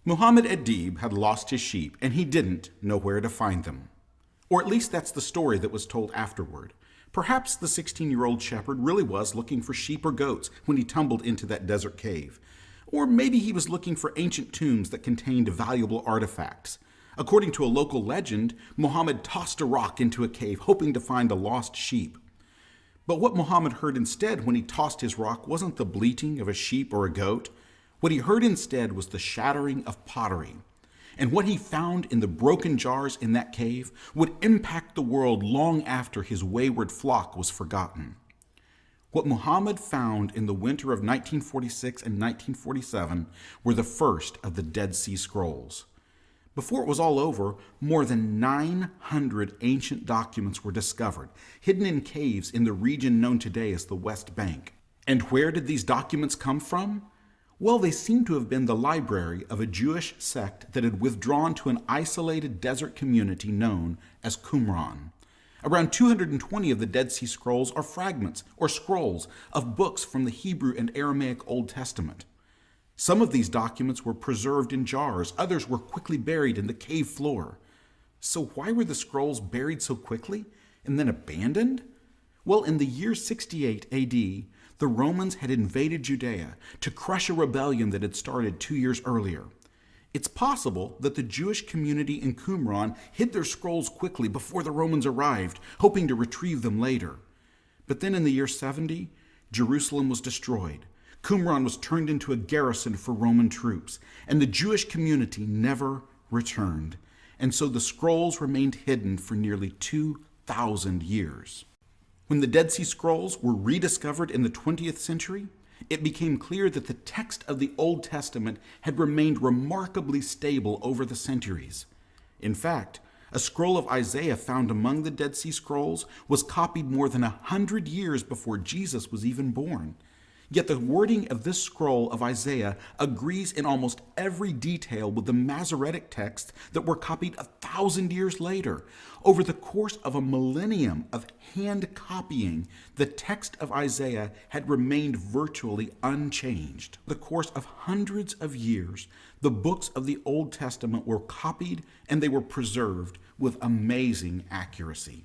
Muhammad Adib had lost his sheep, and he didn't know where to find them. Or at least that's the story that was told afterward. Perhaps the 16-year-old shepherd really was looking for sheep or goats when he tumbled into that desert cave. Or maybe he was looking for ancient tombs that contained valuable artifacts. According to a local legend, Muhammad tossed a rock into a cave hoping to find a lost sheep. But what Muhammad heard instead when he tossed his rock wasn't the bleating of a sheep or a goat. What he heard instead was the shattering of pottery. And what he found in the broken jars in that cave would impact the world long after his wayward flock was forgotten. What Muhammad found in the winter of 1946 and 1947 were the first of the Dead Sea Scrolls. Before it was all over, more than 900 ancient documents were discovered, hidden in caves in the region known today as the West Bank. And where did these documents come from? Well, they seem to have been the library of a Jewish sect that had withdrawn to an isolated desert community known as Qumran. Around 220 of the Dead Sea Scrolls are fragments or scrolls of books from the Hebrew and Aramaic Old Testament. Some of these documents were preserved in jars, others were quickly buried in the cave floor. So why were the scrolls buried so quickly and then abandoned? Well, in the year 68 AD, the Romans had invaded Judea to crush a rebellion that had started 2 years earlier. It's possible that the Jewish community in Qumran hid their scrolls quickly before the Romans arrived, hoping to retrieve them later. But then in the year 70, Jerusalem was destroyed. Qumran was turned into a garrison for Roman troops, and the Jewish community never returned. And so the scrolls remained hidden for nearly 2,000 years. When the Dead Sea Scrolls were rediscovered in the 20th century, it became clear that the text of the Old Testament had remained remarkably stable over the centuries. In fact, a scroll of Isaiah found among the Dead Sea Scrolls was copied more than 100 years before Jesus was even born. Yet the wording of this scroll of Isaiah agrees in almost every detail with the Masoretic texts that were copied 1,000 years later. Over the course of a millennium of hand copying, the text of Isaiah had remained virtually unchanged. The course of hundreds of years, the books of the Old Testament were copied and they were preserved with amazing accuracy.